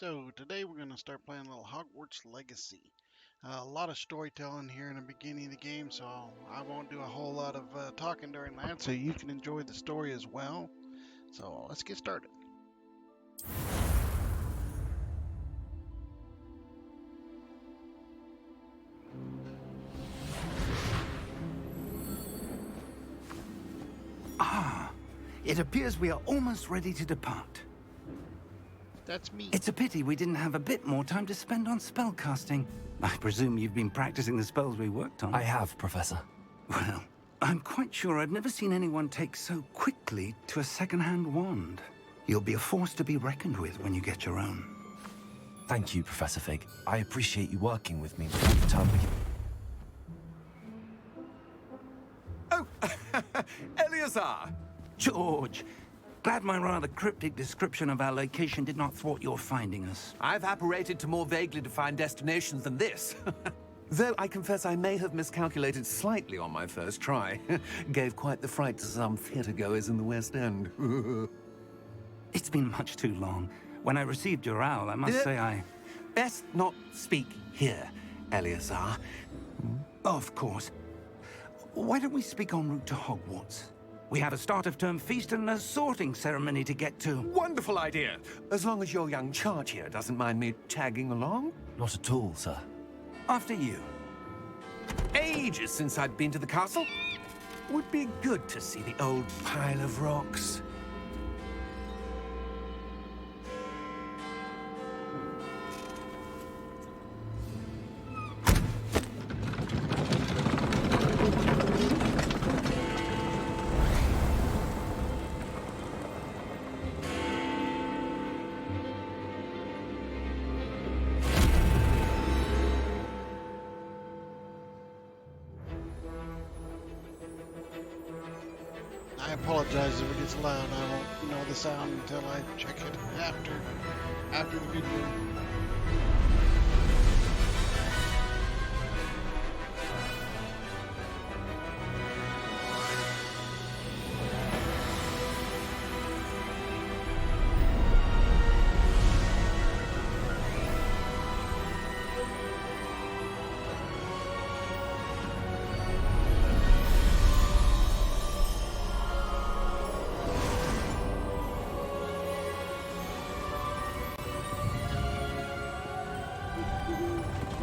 So today we're going to start playing a little Hogwarts Legacy. A lot of storytelling here in the beginning of the game, so I won't do a whole lot of talking during that, so you can enjoy the story as well. So let's get started. It appears we are almost ready to depart. That's me. It's a pity we didn't have a bit more time to spend on spellcasting. I presume you've been practicing the spells we worked on. I have, Professor. Well, I'm quite sure I've never seen anyone take so quickly to a second-hand wand. You'll be a force to be reckoned with when you get your own. Thank you, Professor Fig. I appreciate you working with me before the term begins. Oh, Eleazar! George, glad my rather cryptic description of our location did not thwart your finding us. I've apparated to more vaguely defined destinations than this. Though I confess I may have miscalculated slightly on my first try. Gave quite the fright to some theatre-goers in the West End. It's been much too long. When I received your owl, I must say I... Best not speak here, Eleazar. Of course. Why don't we speak en route to Hogwarts? We have a start-of-term feast and a sorting ceremony to get to. Wonderful idea! As long as your young charge here doesn't mind me tagging along. Not at all, sir. After you. Ages since I'd been to the castle. Would be good to see the old pile of rocks. I apologize if it gets loud. I won't know the sound until I check it after the video.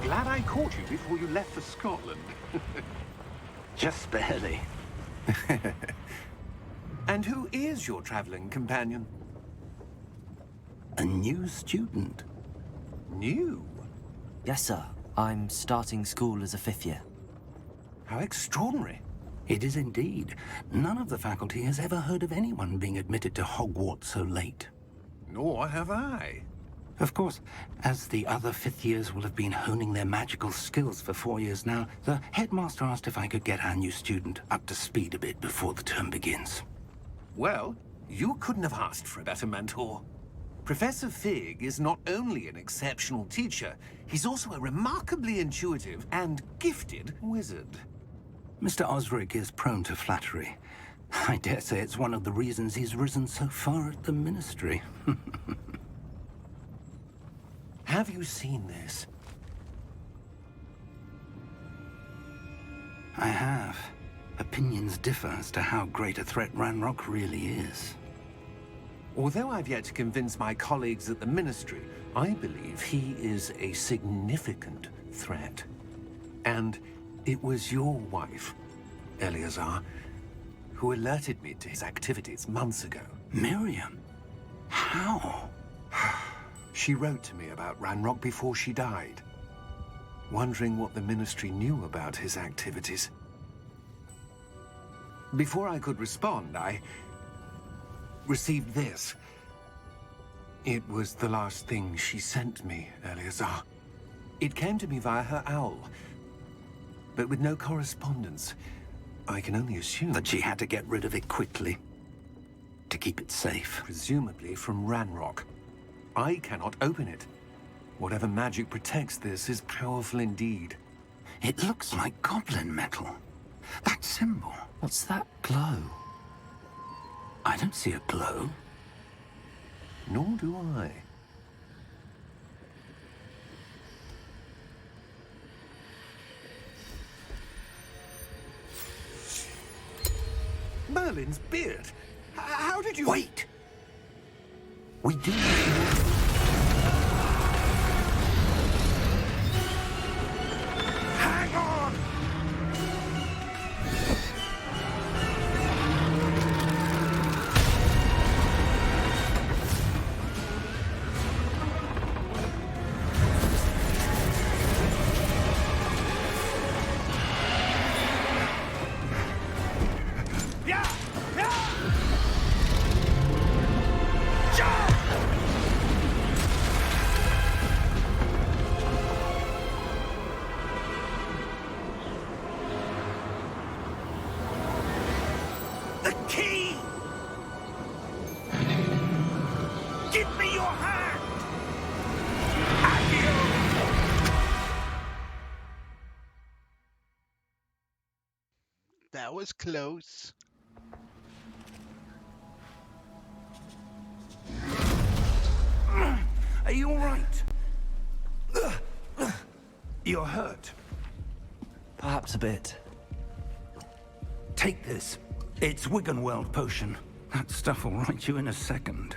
Glad I caught you before you left for Scotland. Just barely. And who is your traveling companion? A new student. New? Yes, sir. I'm starting school as a fifth year. How extraordinary. It is indeed. None of the faculty has ever heard of anyone being admitted to Hogwarts so late. Nor have I. Of course, as the other fifth years will have been honing their magical skills for 4 years now, the headmaster asked if I could get our new student up to speed a bit before the term begins. Well, you couldn't have asked for a better mentor. Professor Fig is not only an exceptional teacher, he's also a remarkably intuitive and gifted wizard. Mr. Osric is prone to flattery. I dare say it's one of the reasons he's risen so far at the ministry. Have you seen this? I have. Opinions differ as to how great a threat Ranrock really is. Although I've yet to convince my colleagues at the Ministry, I believe he is a significant threat. And it was your wife, Eleazar, who alerted me to his activities months ago. Miriam? How? She wrote to me about Ranrock before she died, wondering what the Ministry knew about his activities. Before I could respond, I received this. It was the last thing she sent me, Eleazar. It came to me via her owl, but with no correspondence. I can only assume That she had to get rid of it quickly, to keep it safe. presumably from Ranrock. I cannot open it. Whatever magic protects this is powerful indeed. It looks like goblin metal. That symbol. What's that glow? I don't see a glow. Nor do I. Merlin's beard. How did you... Wait! We do need more. Hang on! The key! Give me your hand! That was close. Are you all right? You're hurt. Perhaps a bit. Take this. It's Wiggenweld potion. That stuff will right you in a second.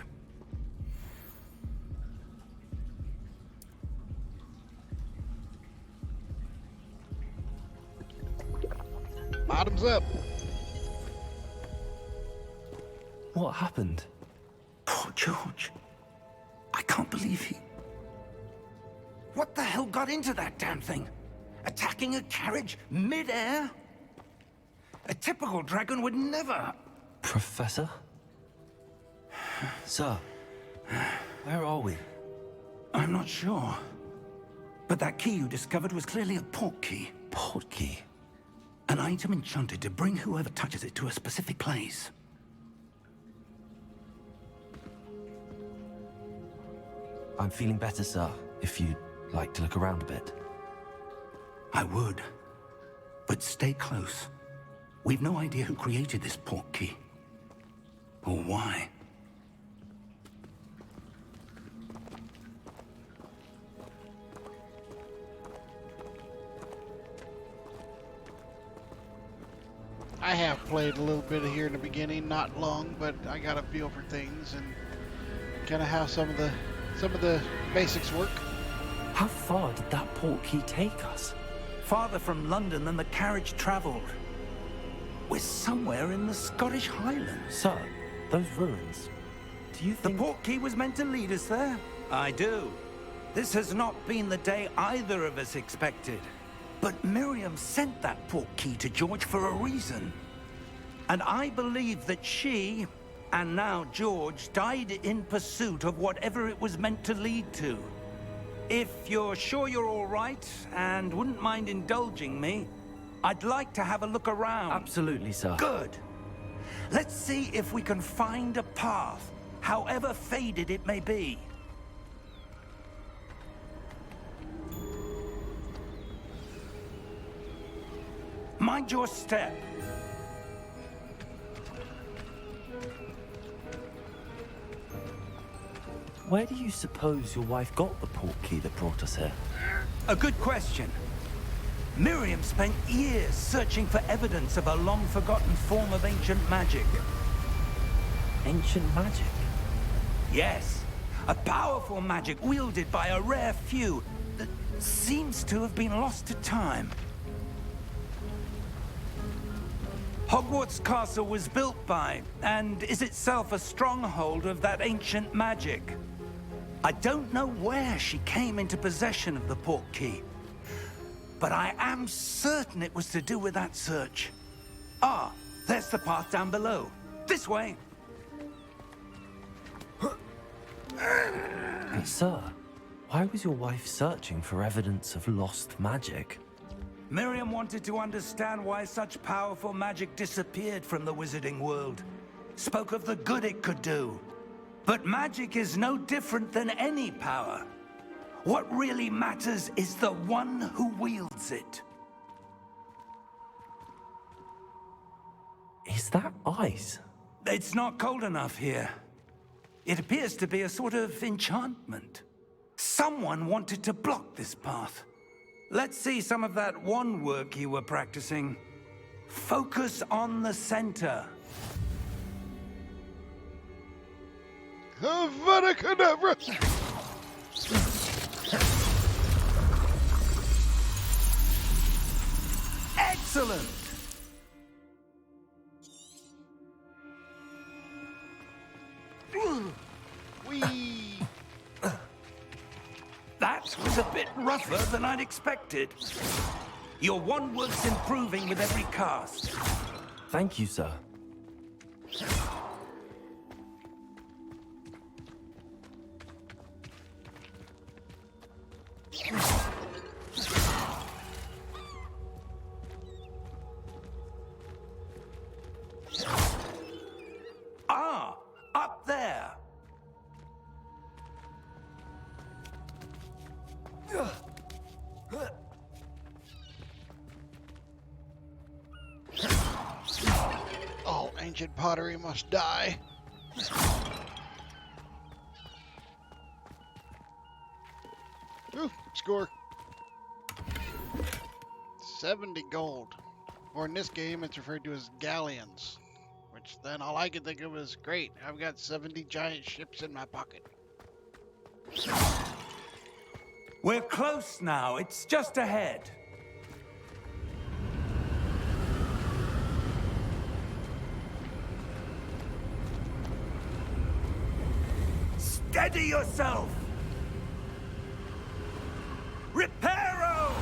Bottoms up. What happened? Poor George. I can't believe he... What the hell got into that damn thing? Attacking a carriage mid-air? A typical dragon would never... Professor? Sir, where are we? I'm not sure. But that key you discovered was clearly a port key. Port key? An item enchanted to bring whoever touches it to a specific place. I'm feeling better, sir, if you'd like to look around a bit. I would. But stay close. We've no idea who created this port key. Or why. I have played a little bit here in the beginning, not long, but I got a feel for things and kind of how some of the basics work. How far did that port key take us? Farther from London than the carriage traveled. We're somewhere in the Scottish Highlands. Sir, those ruins. Do you The think... port key was meant to lead us there? I do. This has not been the day either of us expected. But Miriam sent that port key to George for a reason. And I believe that she, and now George, died in pursuit of whatever it was meant to lead to. If you're sure you're all right, and wouldn't mind indulging me, I'd like to have a look around. Absolutely, sir. Good. Let's see if we can find a path, however faded it may be. Mind your step. Where do you suppose your wife got the port key that brought us here? A good question. Miriam spent years searching for evidence of a long-forgotten form of ancient magic. Ancient magic? Yes, a powerful magic wielded by a rare few that seems to have been lost to time. Hogwarts Castle was built by, and is itself a stronghold of that ancient magic. I don't know where she came into possession of the port key, but I am certain it was to do with that search. Ah, there's the path down below. This way. Sir, why was your wife searching for evidence of lost magic? Miriam wanted to understand why such powerful magic disappeared from the wizarding world. Spoke of the good it could do. But magic is no different than any power. What really matters is the one who wields it. Is that ice? It's not cold enough here. It appears to be a sort of enchantment. Someone wanted to block this path. Let's see some of that wand work you were practicing. Focus on the center. Avada Kedavra! Excellent! Whee! That was a bit rougher than I'd expected. Your wand work's improving with every cast. Thank you, sir. Ah, up there. All ancient pottery must die. Ooh, score. 70 gold. Or in this game, it's referred to as galleons. Which then all I could think of is, great, I've got 70 giant ships in my pocket. We're close now. It's just ahead. Steady yourself! Reparo!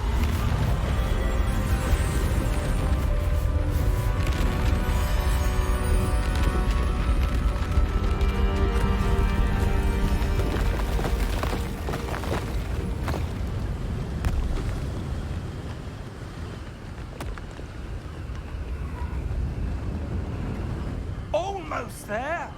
Almost there!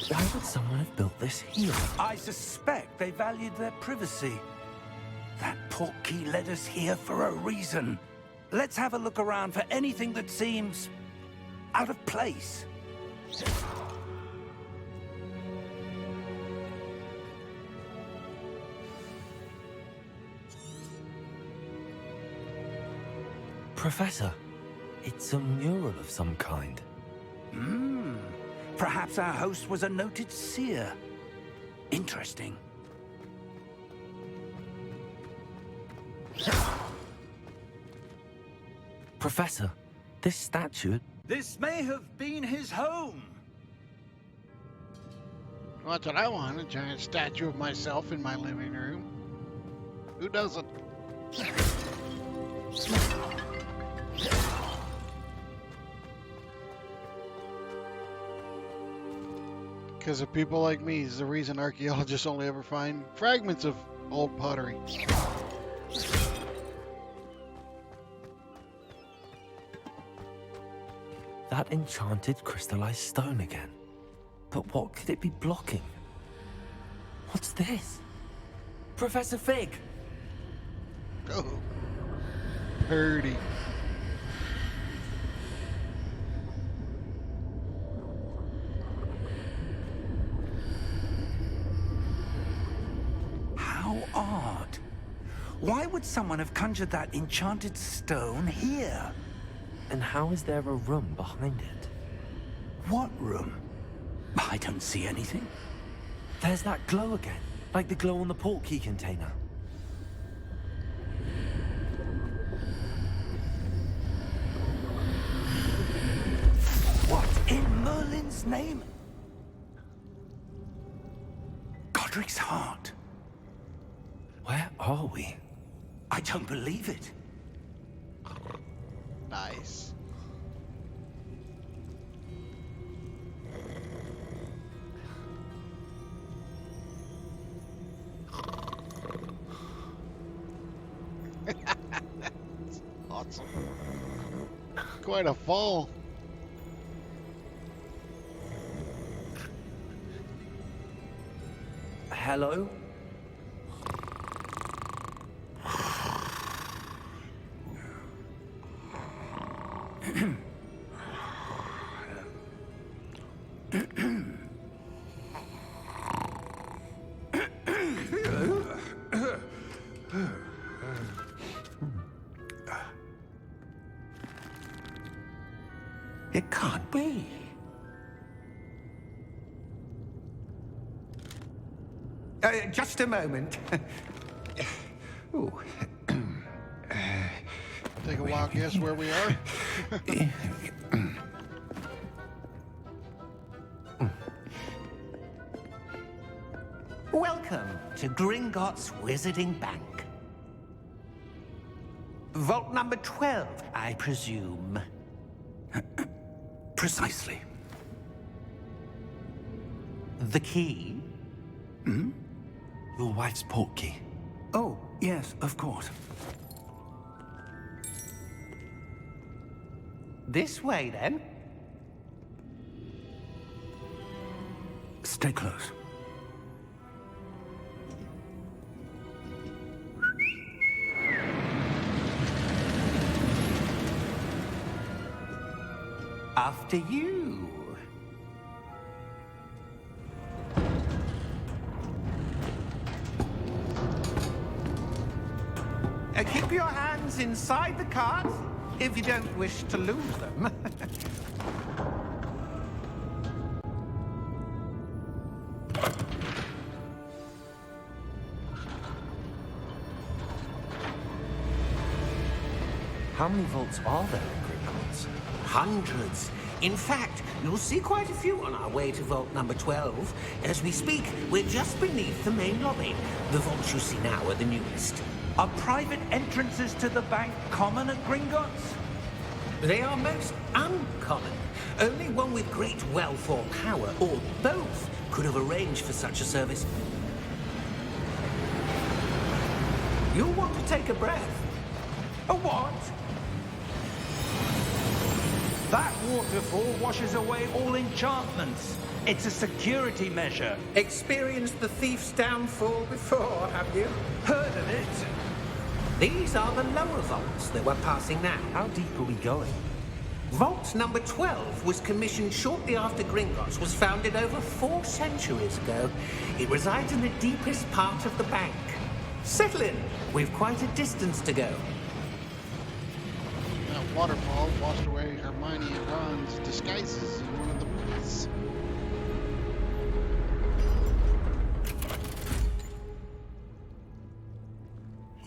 Why would someone have built this here? I suspect they valued their privacy. That portkey led us here for a reason. Let's have a look around for anything that seems out of place. Professor, it's a mural of some kind. Perhaps our host was a noted seer. Interesting. Professor, this statue... This may have been his home. That's what I want, a giant statue of myself in my living room. Who doesn't? Because of people like me is the reason archaeologists only ever find fragments of old pottery. That enchanted crystallized stone again. But what could it be blocking? What's this? Professor Fig! Oh, Purdy. How odd. Why would someone have conjured that enchanted stone here? And how is there a room behind it? What room? I don't see anything. There's that glow again, like the glow on the portkey container. What in Merlin's name? Godric's heart. Where are we? I don't believe it. Nice. That's awesome. Quite a fall. Hello? It can't be. Just a moment. Ooh. Take a wild guess where we are. Welcome to Gringotts Wizarding Bank. Vault number 12, I presume. Precisely. The key? Your wife's portkey. Oh, yes, of course. This way, then. Stay close. After you. Keep your hands inside the cart if you don't wish to lose them. How many vaults are there in Gringotts? Hundreds. In fact, you'll see quite a few on our way to vault number 12. As we speak, we're just beneath the main lobby. The vaults you see now are the newest. Are private entrances to the bank common at Gringotts? They are most uncommon. Only one with great wealth or power, or both, could have arranged for such a service. You'll want to take a breath. A what? That waterfall washes away all enchantments. It's a security measure. Experienced the thief's downfall before, have you? Heard of it? These are the lower vaults that we're passing now. How deep are we going? Vault number 12 was commissioned shortly after Gringotts was founded over 4 centuries ago. It resides in the deepest part of the bank. Settle in. We've quite a distance to go. That waterfall washed away Hermione and Ron's disguises in one of the movies.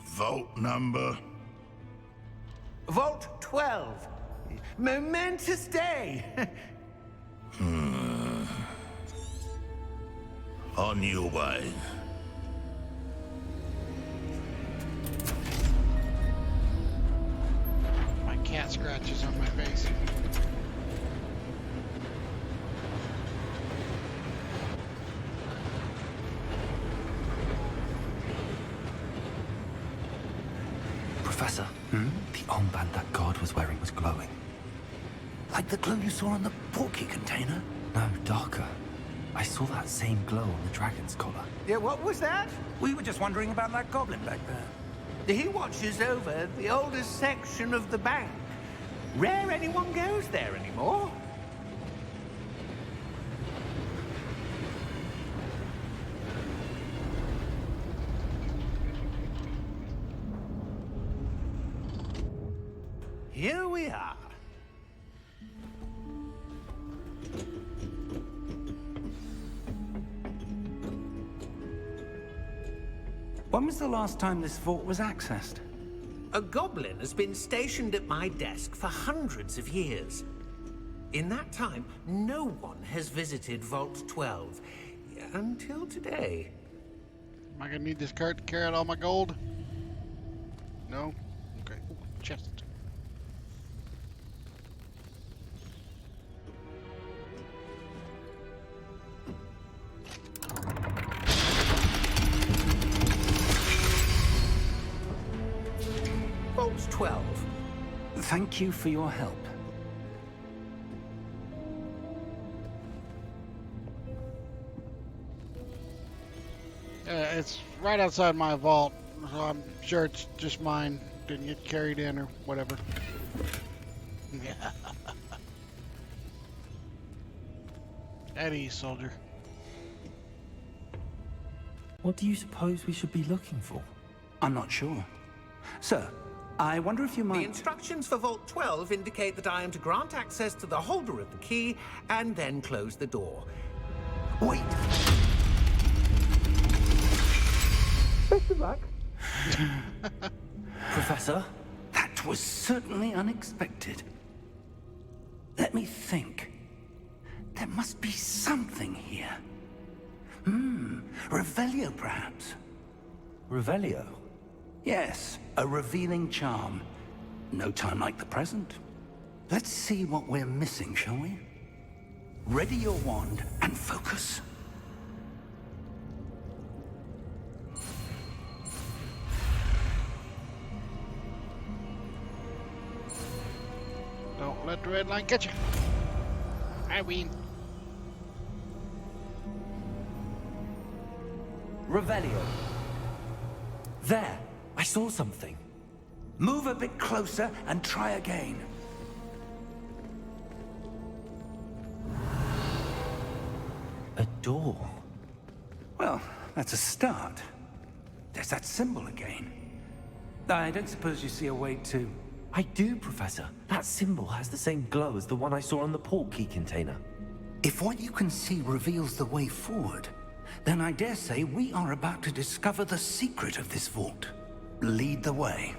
Vault number? Vault 12. Momentous day. On your way. My cat scratches on my face. Professor, the armband that guard was wearing was glowing. Like the glow you saw on the portkey container? No, darker. I saw that same glow on the dragon's collar. Yeah, what was that? We were just wondering about that goblin back there. He watches over the oldest section of the bank. Rare anyone goes there anymore. Here we are. When was the last time this vault was accessed? A goblin has been stationed at my desk for hundreds of years. In that time, no one has visited Vault 12. Until today. Am I gonna need this cart to carry out all my gold? No? Okay. Ooh, chest. Vault 12. Thank you for your help. It's right outside my vault, so I'm sure it's just mine. Didn't get carried in or whatever. Yeah. At ease, soldier. What do you suppose we should be looking for? I'm not sure. Sir, I wonder if you The might... instructions for Vault 12 indicate that I am to grant access to the holder of the key and then close the door. Wait! Best of luck. Professor? That was certainly unexpected. Let me think. There must be something here. Revelio, perhaps? Revelio? Yes, a revealing charm. No time like the present. Let's see what we're missing, shall we? Ready your wand and focus. Don't let the red line get you. I win. Revelio. There, I saw something. Move a bit closer and try again. A door. Well, that's a start. There's that symbol again. I don't suppose you see a way to... I do, Professor. That symbol has the same glow as the one I saw on the port key container. If what you can see reveals the way forward, then I dare say we are about to discover the secret of this vault. Lead the way.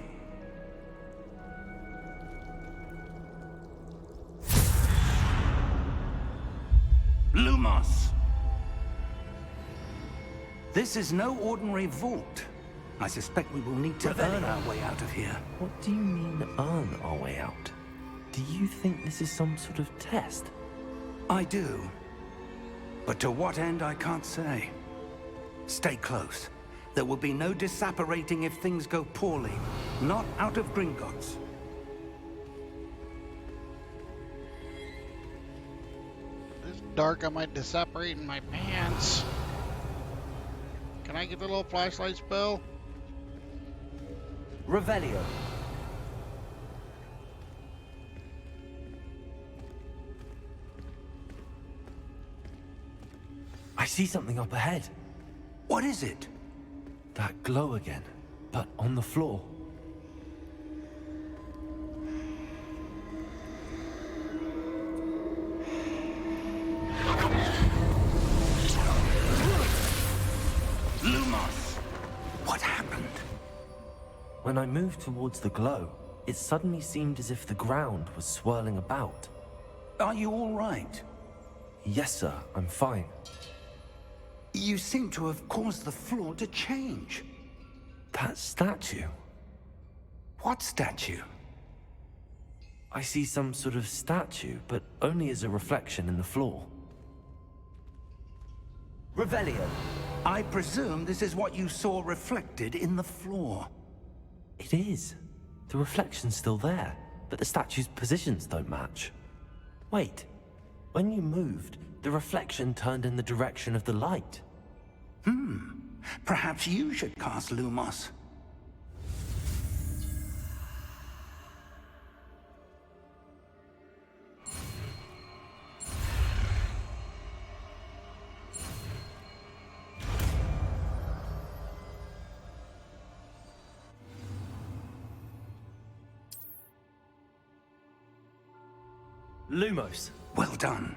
Lumos! This is no ordinary vault. I suspect we will need to earn our way out of here. What do you mean, earn our way out? Do you think this is some sort of test? I do. But to what end, I can't say. Stay close. There will be no disapparating if things go poorly. Not out of Gringotts. It's dark, I might disapparate in my pants. Can I get the little flashlight spell? Revelio. I see something up ahead. What is it? That glow again, but on the floor. Lumos! What happened? When I moved towards the glow, it suddenly seemed as if the ground was swirling about. Are you all right? Yes, sir, I'm fine. You seem to have caused the floor to change. That statue. What statue? I see some sort of statue, but only as a reflection in the floor. Revelio. I presume this is what you saw reflected in the floor. It is. The reflection's still there, but the statue's positions don't match. Wait. When you moved, the reflection turned in the direction of the light. Perhaps you should cast Lumos. Lumos. Well done.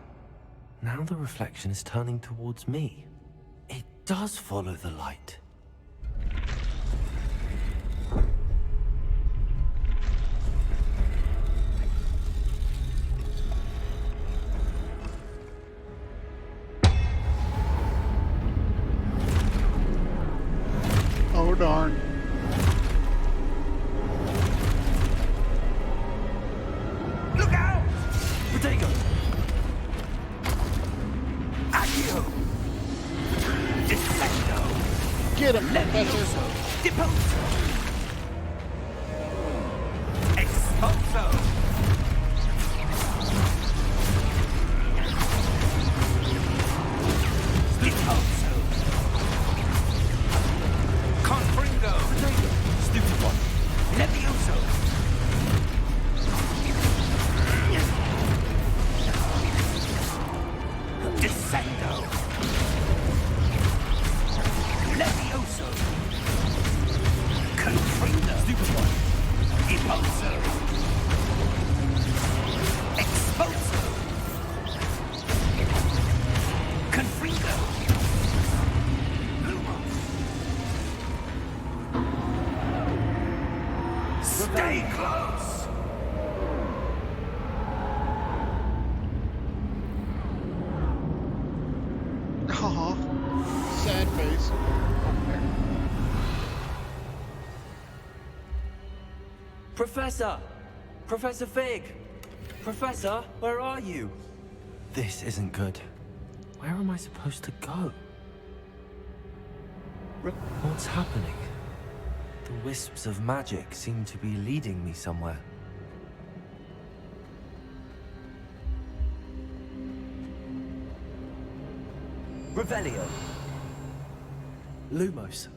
Now the reflection is turning towards me. It does follow the light. Oh darn. Look out! Potato! Accio! Defendo! Get him, Professor. Levioso! Deposo! Expulso! Deposo! Confringo! Stupid one! Levioso! Descendo! Professor! Professor Fig! Professor, where are you? This isn't good. Where am I supposed to go? What's happening? The wisps of magic seem to be leading me somewhere. Revelio. Lumos.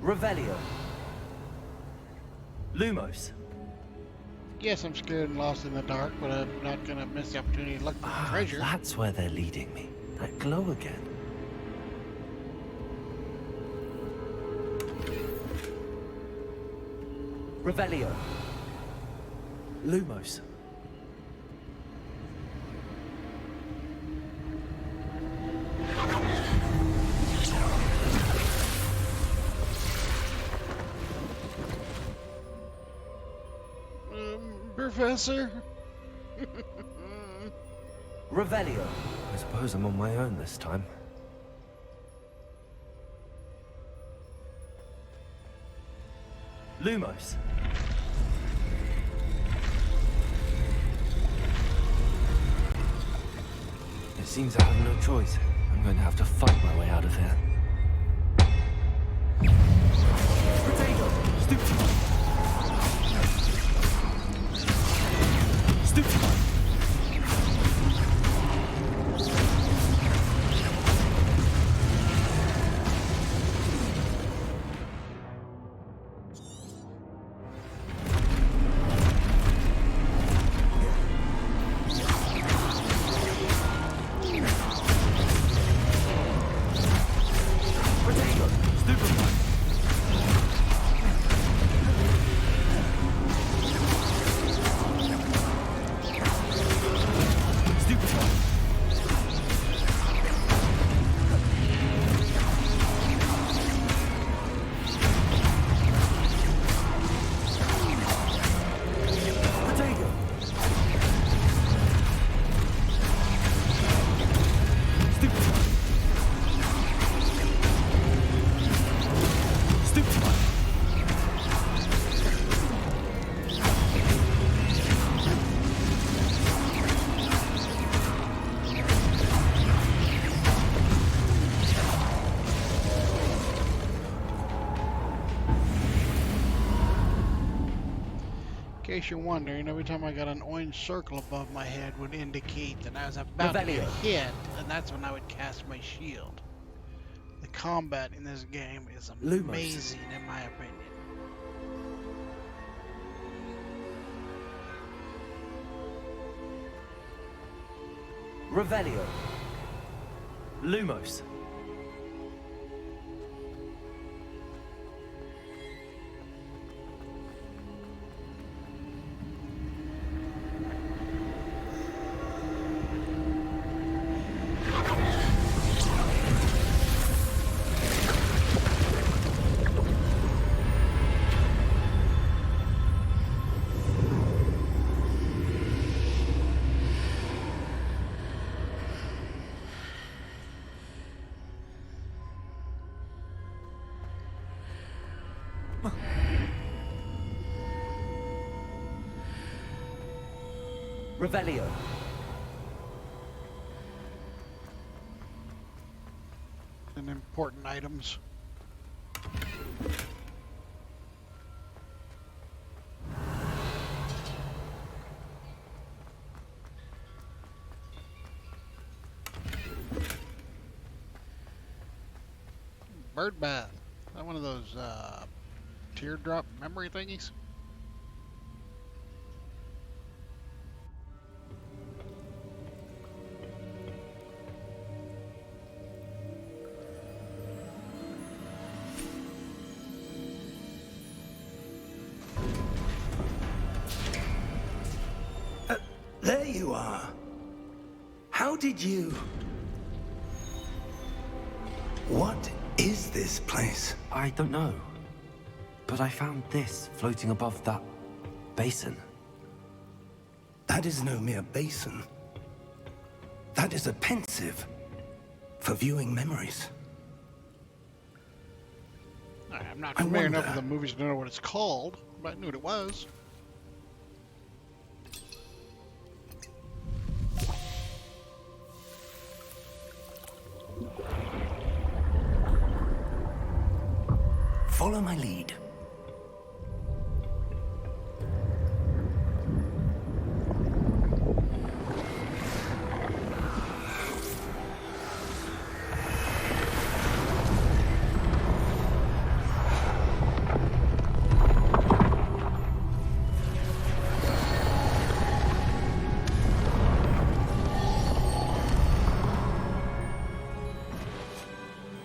Revelio. Lumos. Yes, I'm scared and lost in the dark, but I'm not gonna miss the opportunity to look for treasure. That's where they're leading me. That glow again. Revelio. Lumos. Professor? Revelio. I suppose I'm on my own this time. Lumos. It seems I have no choice. I'm going to have to fight my way out of here. Potato! Stupefy! Stupefy! In case you're wondering, every time I got an orange circle above my head would indicate that I was about to get hit, and that's when I would cast my shield. The combat in this game is amazing, in my opinion. Revelio. Lumos. Revelio. And important items. Bird bath. Is that one of those teardrop memory thingies? There you are. How did you... What is this place? I don't know. But I found this floating above that basin. That is no mere basin. That is a pensive for viewing memories. I'm not I familiar enough with wonder. the movies to know what it's called, but I knew what it was. Follow my lead.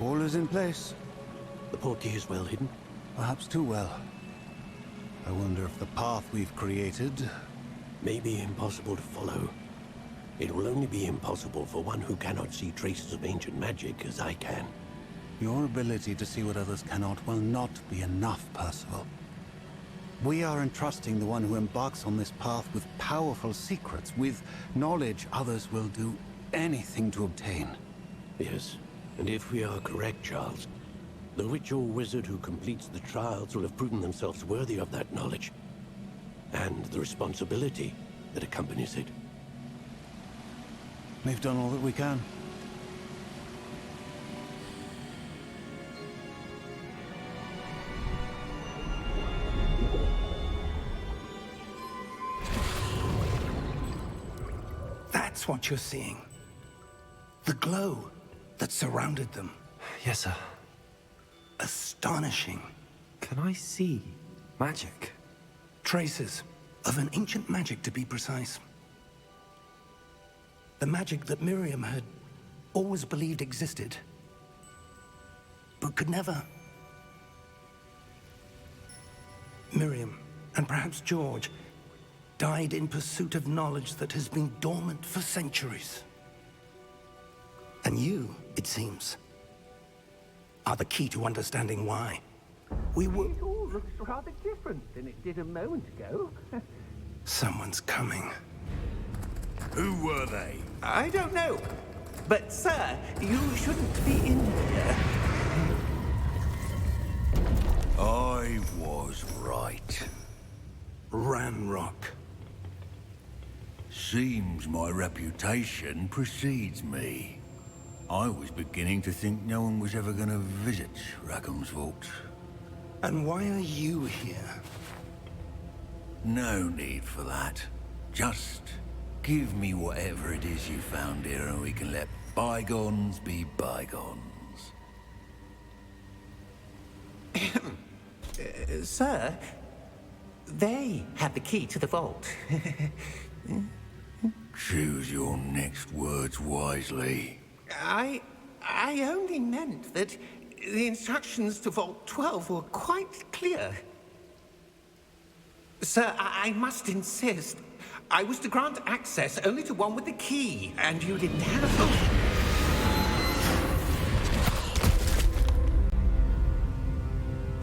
All is in place. The portkey is well hidden. Perhaps too well. I wonder if the path we've created... May be impossible to follow. It will only be impossible for one who cannot see traces of ancient magic as I can. Your ability to see what others cannot will not be enough, Percival. We are entrusting the one who embarks on this path with powerful secrets, with knowledge others will do anything to obtain. Yes, and if we are correct, Charles, the witch or wizard who completes the trials will have proven themselves worthy of that knowledge, and the responsibility that accompanies it. We've done all that we can. That's what you're seeing. The glow that surrounded them. Yes, sir. Astonishing. Can I see magic? Traces of an ancient magic, to be precise. The magic that Miriam had always believed existed, but could never. Miriam, and perhaps George, died in pursuit of knowledge that has been dormant for centuries. And you, it seems, are the key to understanding why. We were... It all looks rather different than it did a moment ago. Someone's coming. Who were they? I don't know. But, sir, you shouldn't be in here. I was right. Ranrock. Seems my reputation precedes me. I was beginning to think no one was ever going to visit Rackham's vault. And why are you here? No need for that. Just give me whatever it is you found here and we can let bygones be bygones. Sir, they have the key to the vault. Choose your next words wisely. I only meant that the instructions to Vault 12 were quite clear. Sir, I must insist. I was to grant access only to one with the key, and you didn't have them.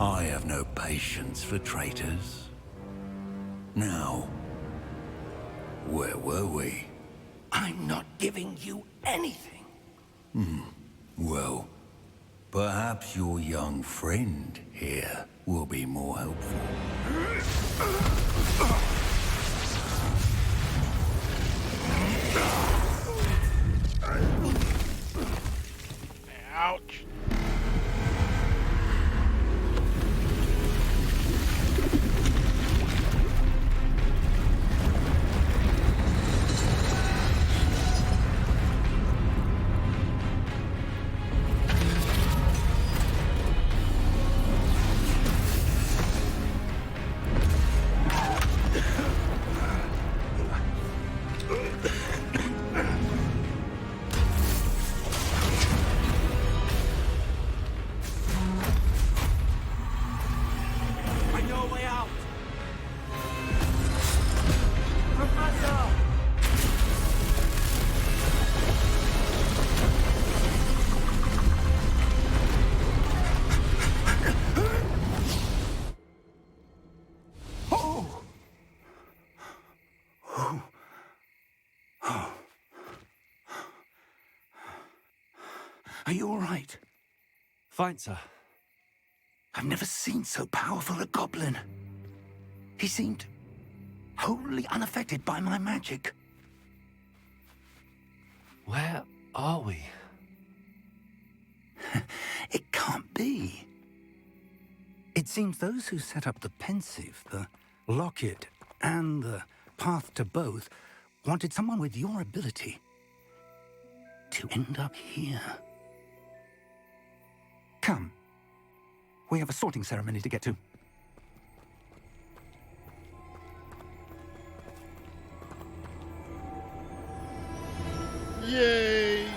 I have no patience for traitors. Now, where were we? I'm not giving you anything. Well, perhaps your young friend here will be more helpful. Ouch. I know a way out. Are you all right? Fine, sir. I've never seen so powerful a goblin. He seemed wholly unaffected by my magic. Where are we? It can't be. It seems those who set up the pensive, the locket, and the path to both wanted someone with your ability to end up here. Come. We have a sorting ceremony to get to. Yay!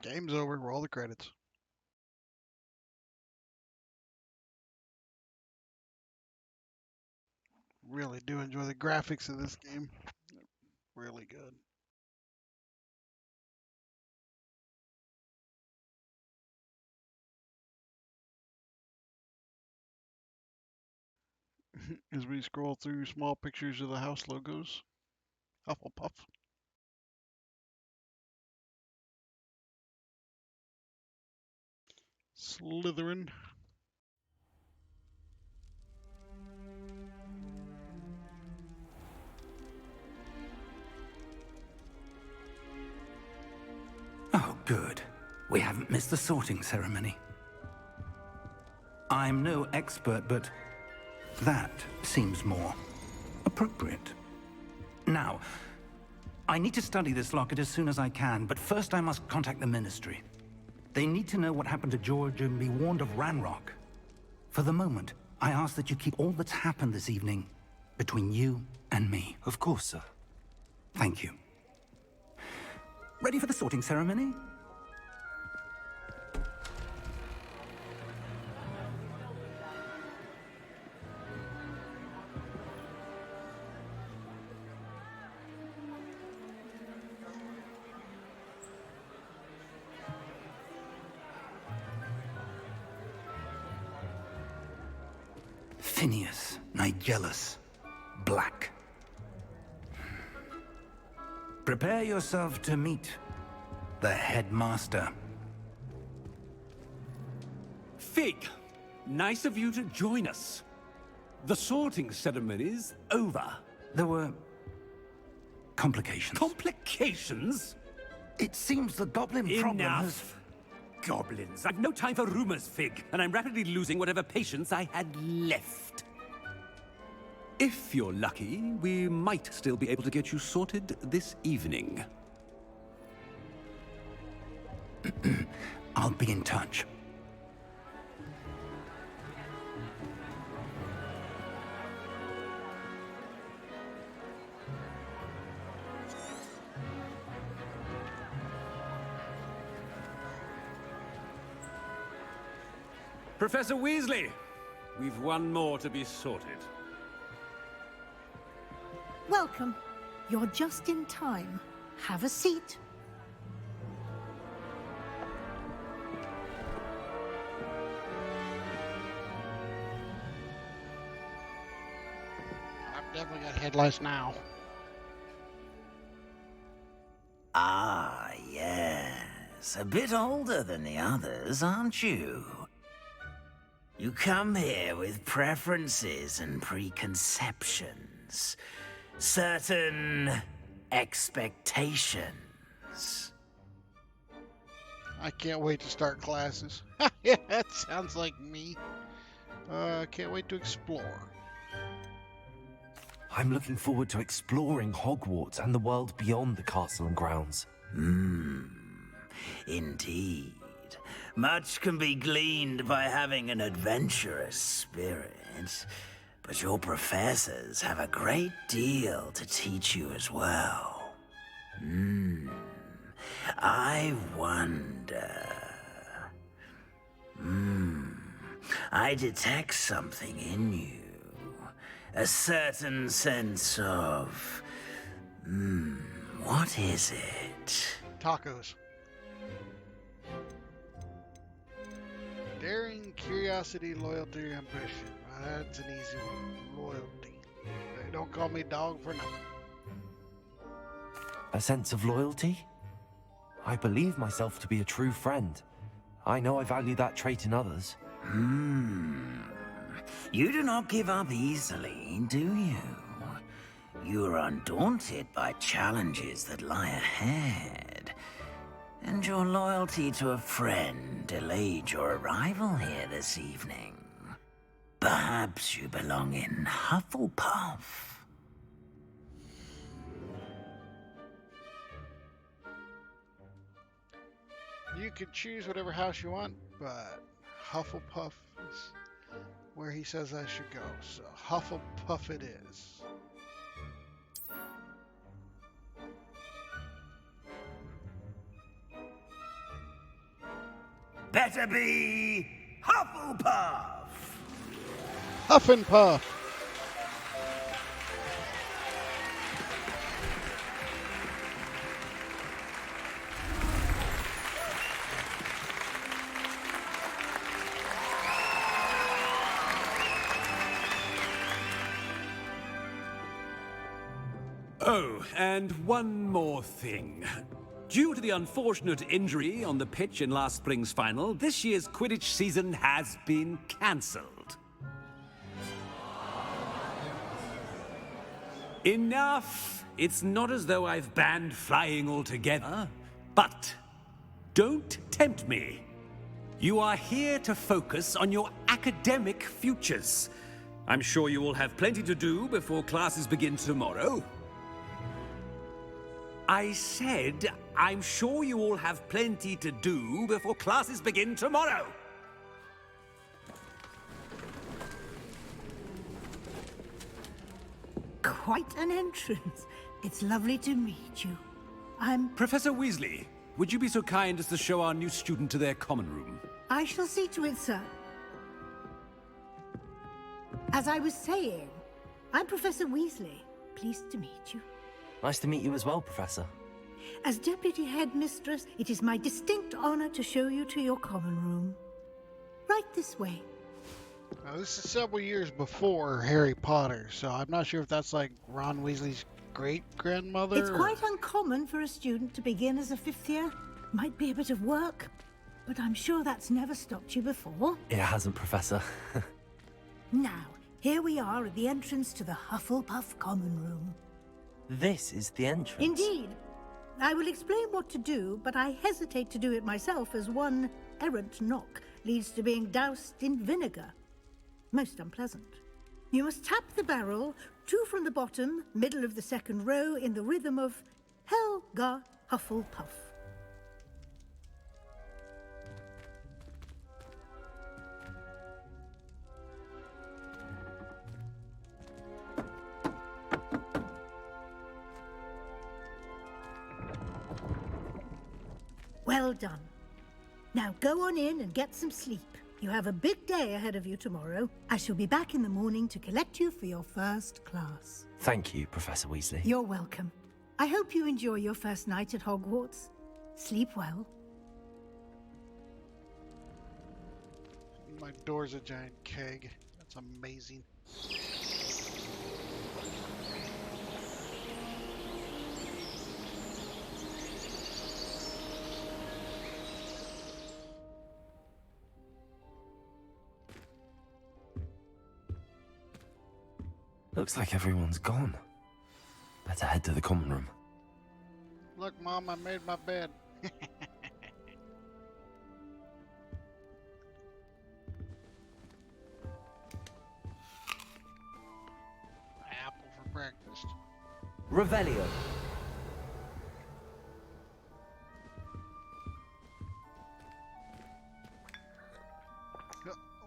Game's over. Roll the credits. Really do enjoy the graphics of this game. Really good. As we scroll through small pictures of the house logos. Hufflepuff. Slytherin. Oh, good. We haven't missed the sorting ceremony. I'm no expert, but that seems more appropriate. Now, I need to study this locket as soon as I can, but first I must contact the Ministry. They need to know what happened to George and be warned of Ranrock. For the moment, I ask that you keep all that's happened this evening between you and me. Of course, sir. Thank you. Ready for the sorting ceremony? Phineas, Nigellus, Black. Prepare yourself to meet the headmaster. Fig, nice of you to join us. The sorting ceremony's over. There were complications. Complications? It seems the goblin problem has... Enough. Goblins. I've no time for rumors, Fig, and I'm rapidly losing whatever patience I had left. If you're lucky, we might still be able to get you sorted this evening. I'll be in touch. Professor Weasley, we've one more to be sorted. Welcome. You're just in time. Have a seat. I've definitely got head lice now. Ah, yes. A bit older than the others, aren't you? You come here with preferences and preconceptions. Certain expectations. I can't wait to start classes. Yeah, that sounds like me. Can't wait to explore. I'm looking forward to exploring Hogwarts and the world beyond the castle and grounds. Indeed. Much can be gleaned by having an adventurous spirit, but your professors have a great deal to teach you as well. I wonder... I detect something in you. A certain sense of... what is it? Tacos. Daring, curiosity, loyalty, ambition. That's an easy one. Loyalty. Hey, don't call me dog for nothing. A sense of loyalty? I believe myself to be a true friend. I know I value that trait in others. You do not give up easily, do you? You are undaunted by challenges that lie ahead. And your loyalty to a friend delayed your arrival here this evening. Perhaps you belong in Hufflepuff. You can choose whatever house you want, but Hufflepuff is where he says I should go. So Hufflepuff it is. Better be Hufflepuff! Huff and Puff. Oh, and one more thing. Due to the unfortunate injury on the pitch in last spring's final, this year's Quidditch season has been cancelled. Enough! It's not as though I've banned flying altogether, but don't tempt me. You are here to focus on your academic futures. I'm sure you will have plenty to do before classes begin tomorrow. I said, I'm sure you all have plenty to do before classes begin tomorrow. Quite an entrance. It's lovely to meet you. Professor Weasley, would you be so kind as to show our new student to their common room? I shall see to it, sir. As I was saying, I'm Professor Weasley. Pleased to meet you. Nice to meet you as well, Professor. As Deputy Headmistress, it is my distinct honor to show you to your common room. Right this way. Now, this is several years before Harry Potter, so I'm not sure if that's like Ron Weasley's great-grandmother. It's quite uncommon for a student to begin as a fifth year. Might be a bit of work, but I'm sure that's never stopped you before. It hasn't, Professor. Now, here we are at the entrance to the Hufflepuff common room. This is the entrance. Indeed. I will explain what to do, but I hesitate to do it myself as one errant knock leads to being doused in vinegar. Most unpleasant. You must tap the barrel, 2 from the bottom, middle of the second row, in the rhythm of Helga Hufflepuff. Well done. Now go on in and get some sleep. You have a big day ahead of you tomorrow. I shall be back in the morning to collect you for your first class. Thank you, Professor Weasley. You're welcome. I hope you enjoy your first night at Hogwarts. Sleep well. My door's a giant keg. That's amazing. Looks like everyone's gone. Better head to the common room. Look, Mom, I made my bed. Apple for breakfast. Revelio.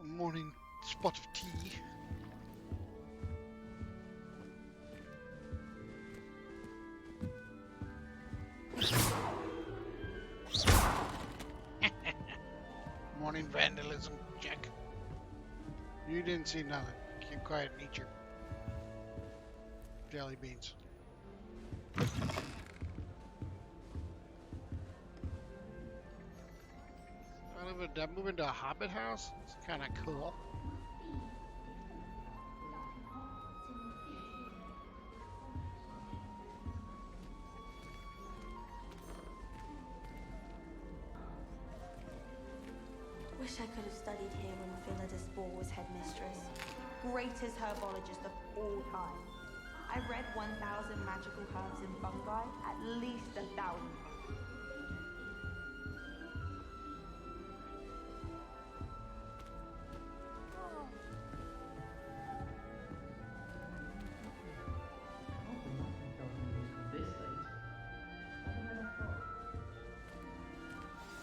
Morning spot of tea. Morning vandalism check. You didn't see nothing. Keep quiet and eat your jelly beans. Did I move into a hobbit house? It's kind of cool. Wish I could have studied here when Philida Spore was headmistress. Greatest herbologist of all time. I've read 1,000 magical herbs and fungi, at least 1,000.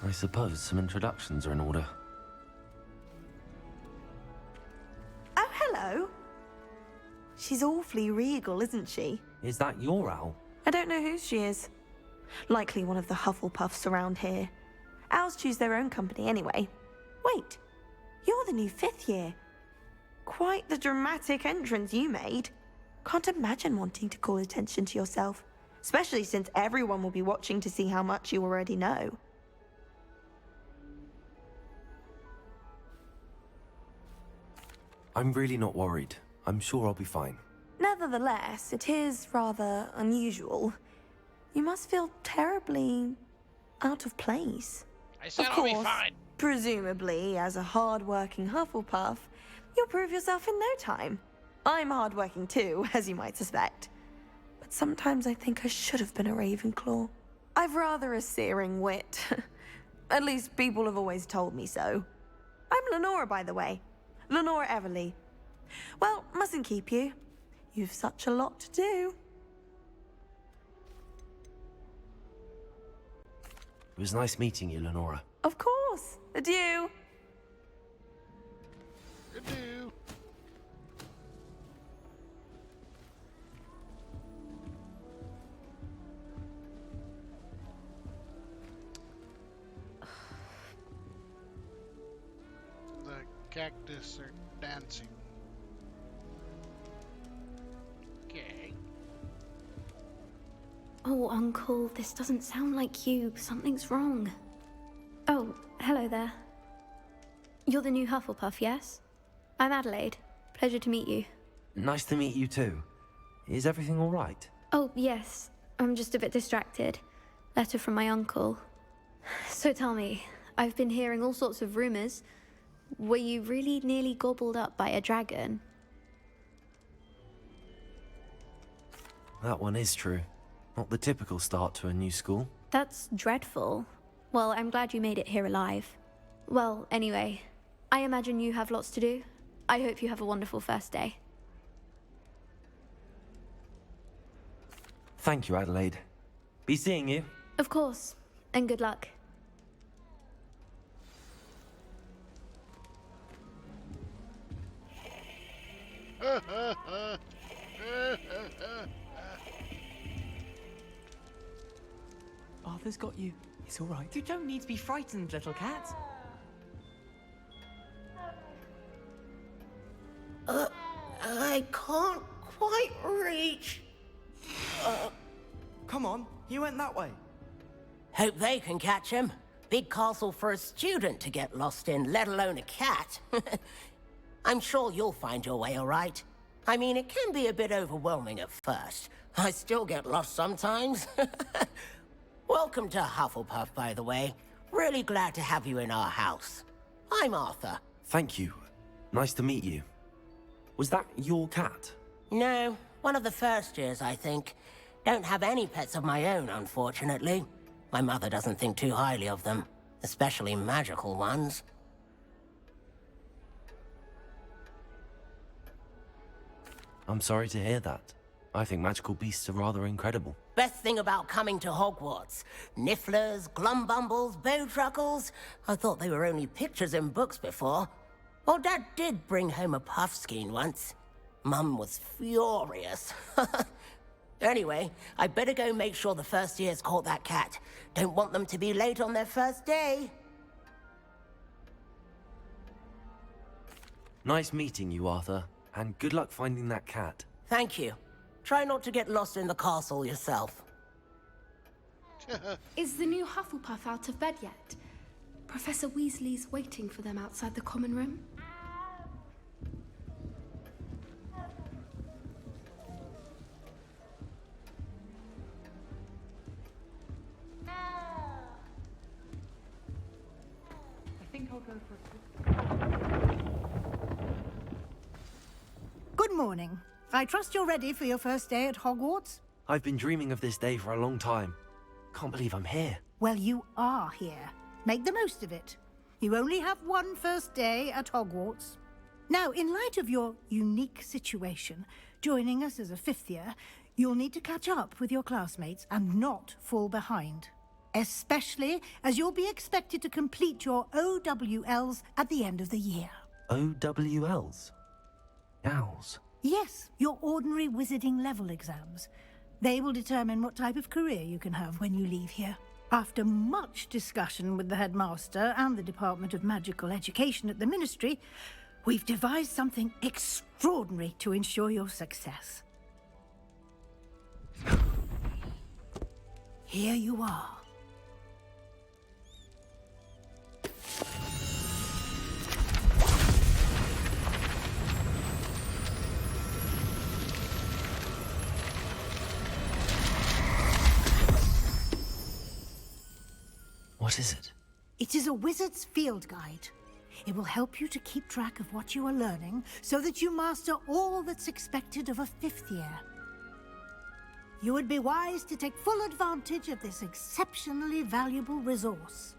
I suppose some introductions are in order. Oh, hello. She's awfully regal, isn't she? Is that your owl? I don't know whose she is. Likely one of the Hufflepuffs around here. Owls choose their own company anyway. Wait, you're the new 5th year. Quite the dramatic entrance you made. Can't imagine wanting to call attention to yourself, especially since everyone will be watching to see how much you already know. I'm really not worried. I'm sure I'll be fine. Nevertheless, it is rather unusual. You must feel terribly out of place. I said of I'll course, be fine. Presumably, as a hard-working Hufflepuff, you'll prove yourself in no time. I'm hard-working too, as you might suspect. But sometimes I think I should have been a Ravenclaw. I've rather a searing wit. At least people have always told me so. I'm Lenora, by the way. Lenora Everly. Well, mustn't keep you. You've such a lot to do. It was nice meeting you, Lenora. Of course. Adieu. Adieu. The cactus are dancing. Okay. Oh, Uncle, this doesn't sound like you. Something's wrong. Oh, hello there. You're the new Hufflepuff, yes? I'm Adelaide. Pleasure to meet you. Nice to meet you too. Is everything all right? Oh, yes. I'm just a bit distracted. Letter from my uncle. So tell me, I've been hearing all sorts of rumors. Were you really nearly gobbled up by a dragon? That one is true. Not the typical start to a new school. That's dreadful. Well, I'm glad you made it here alive. Well, anyway, I imagine you have lots to do. I hope you have a wonderful first day. Thank you, Adelaide. Be seeing you. Of course, and good luck. Arthur's got you. It's all right. You don't need to be frightened, little cat. I can't quite reach. Come on, he went that way. Hope they can catch him. Big castle for a student to get lost in, let alone a cat. I'm sure you'll find your way all right. I mean, it can be a bit overwhelming at first. I still get lost sometimes. Welcome to Hufflepuff, by the way. Really glad to have you in our house. I'm Arthur. Thank you. Nice to meet you. Was that your cat? No, one of the first years, I think. Don't have any pets of my own, unfortunately. My mother doesn't think too highly of them, especially magical ones. I'm sorry to hear that. I think magical beasts are rather incredible. Best thing about coming to Hogwarts. Nifflers, glumbumbles, bowtruckles. I thought they were only pictures in books before. Well, Dad did bring home a puffskein once. Mum was furious. Anyway, I better go make sure the first years caught that cat. Don't want them to be late on their first day. Nice meeting you, Arthur. And good luck finding that cat. Thank you. Try not to get lost in the castle yourself. Is the new Hufflepuff out of bed yet? Professor Weasley's waiting for them outside the common room. I think I'll go for a... Good morning. I trust you're ready for your first day at Hogwarts? I've been dreaming of this day for a long time. Can't believe I'm here. Well, you are here. Make the most of it. You only have one first day at Hogwarts. Now, in light of your unique situation, joining us as a fifth year, you'll need to catch up with your classmates and not fall behind. Especially as you'll be expected to complete your OWLs at the end of the year. OWLs? Owls? Yes, your ordinary wizarding level exams. They will determine what type of career you can have when you leave here. After much discussion with the headmaster and the Department of Magical Education at the Ministry, we've devised something extraordinary to ensure your success. Here you are. What is it? It is a wizard's field guide. It will help you to keep track of what you are learning so that you master all that's expected of a fifth year. You would be wise to take full advantage of this exceptionally valuable resource.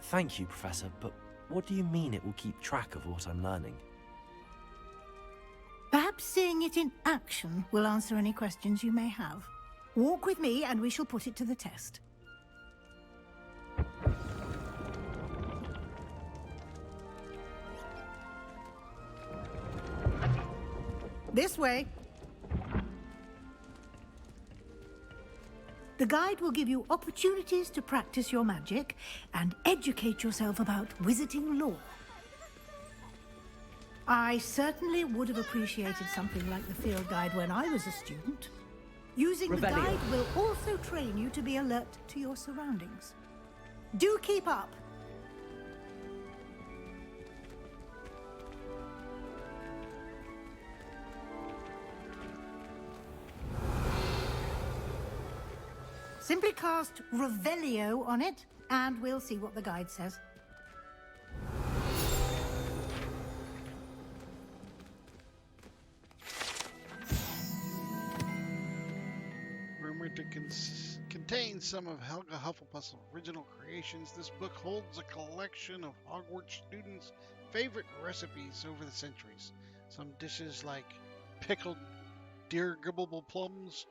Thank you, Professor, but what do you mean it will keep track of what I'm learning? Perhaps seeing it in action will answer any questions you may have. Walk with me and we shall put it to the test. This way. The guide will give you opportunities to practice your magic and educate yourself about wizarding lore. I certainly would have appreciated something like the field guide when I was a student. Using the guide will also train you to be alert to your surroundings. Do keep up. Simply cast Revelio on it, and we'll see what the guide says. Rumored to contain some of Helga Hufflepuff's original creations, this book holds a collection of Hogwarts students' favorite recipes over the centuries. Some dishes like pickled deer gibble plums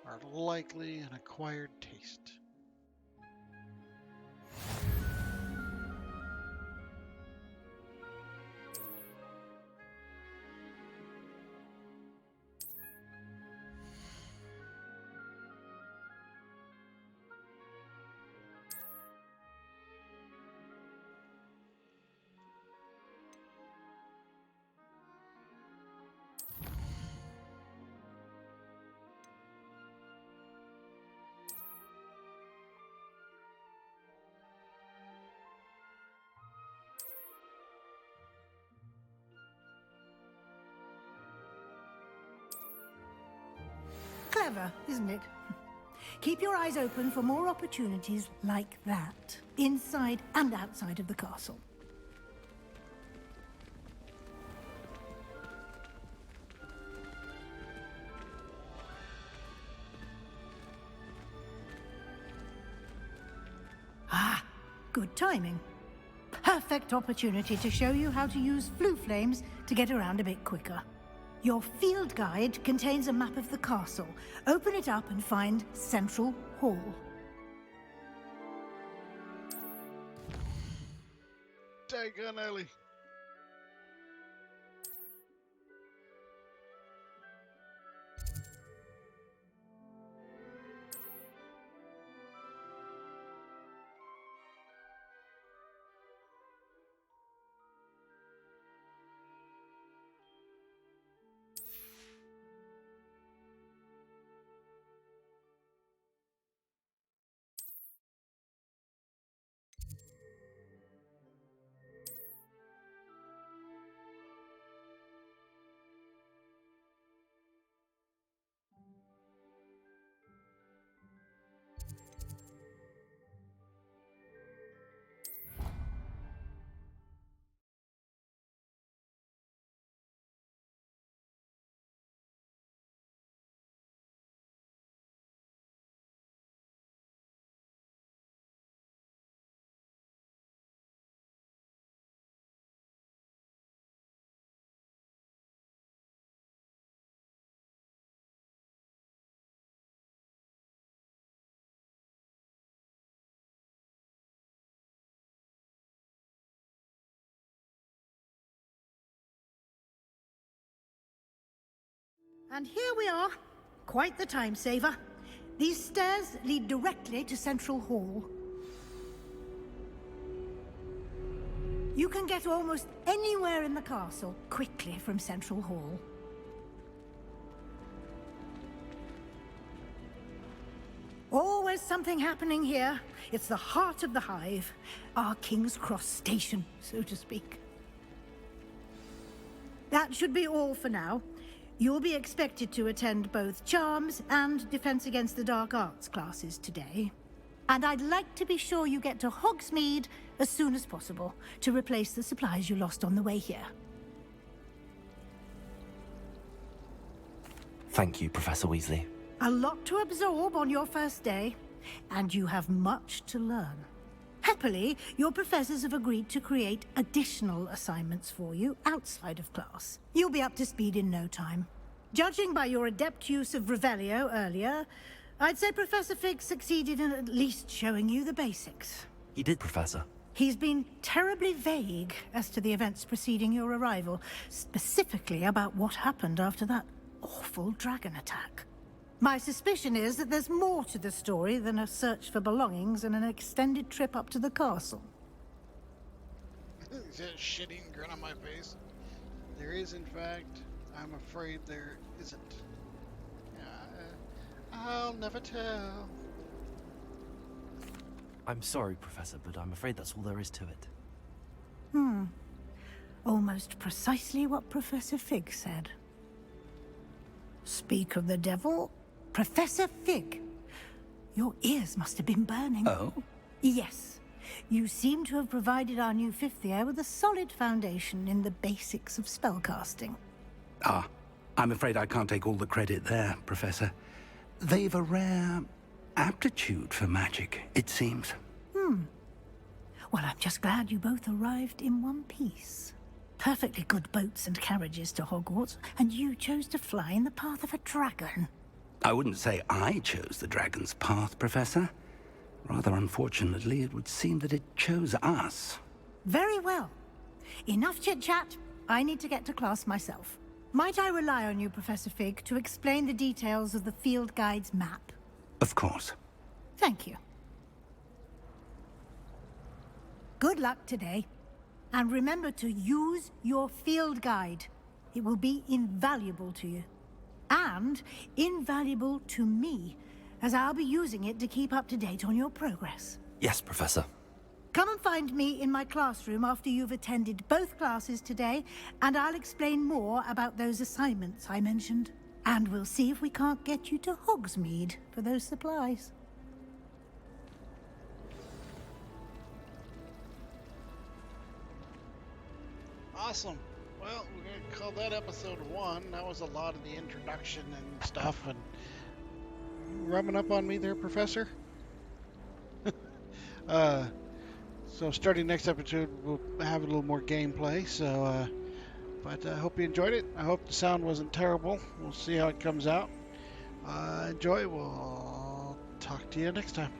are likely an acquired taste. Clever, isn't it? Keep your eyes open for more opportunities like that, inside and outside of the castle. Ah, good timing. perfect opportunity to show you how to use flue flames to get around a bit quicker. Your field guide contains a map of the castle. Open it up and find Central Hall. Daggone Ellie. And here we are. Quite the time saver. These stairs lead directly to Central Hall. You can get almost anywhere in the castle quickly from Central Hall. Always something happening here. It's the heart of the hive. Our King's Cross station, so to speak. That should be all for now. You'll be expected to attend both Charms and Defense Against the Dark Arts classes today. And I'd like to be sure you get to Hogsmeade as soon as possible to replace the supplies you lost on the way here. Thank you, Professor Weasley. A lot to absorb on your first day, and you have much to learn. Happily, your professors have agreed to create additional assignments for you outside of class. You'll be up to speed in no time. Judging by your adept use of Revelio earlier, I'd say Professor Fig succeeded in at least showing you the basics. He did, Professor. He's been terribly vague as to the events preceding your arrival, specifically about what happened after that awful dragon attack. My suspicion is that there's more to the story than a search for belongings and an extended trip up to the castle. Is that shitting grin on my face? There is, in fact. I'm afraid there isn't. I'll never tell. I'm sorry, Professor, but I'm afraid that's all there is to it. Almost precisely what Professor Fig said. Speak of the devil, Professor Fig. Your ears must have been burning. Oh? Yes. You seem to have provided our new fifth year with a solid foundation in the basics of spellcasting. Ah, I'm afraid I can't take all the credit there, Professor. They've a rare aptitude for magic, it seems. Well, I'm just glad you both arrived in one piece. Perfectly good boats and carriages to Hogwarts, and you chose to fly in the path of a dragon. I wouldn't say I chose the dragon's path, Professor. Rather unfortunately, it would seem that it chose us. Very well. Enough chit-chat. I need to get to class myself. Might I rely on you, Professor Fig, to explain the details of the field guide's map? Of course. Thank you. Good luck today. And remember to use your field guide. It will be invaluable to you. And invaluable to me, as I'll be using it to keep up to date on your progress. Yes, Professor. Come and find me in my classroom after you've attended both classes today, and I'll explain more about those assignments I mentioned. And we'll see if we can't get you to Hogsmeade for those supplies. Awesome. Well, we're going to call that episode 1. That was a lot of the introduction and stuff. And you rubbing up on me there, Professor? So starting next episode, we'll have a little more gameplay. So, but I hope you enjoyed it. I hope the sound wasn't terrible. We'll see how it comes out. Enjoy. We'll talk to you next time.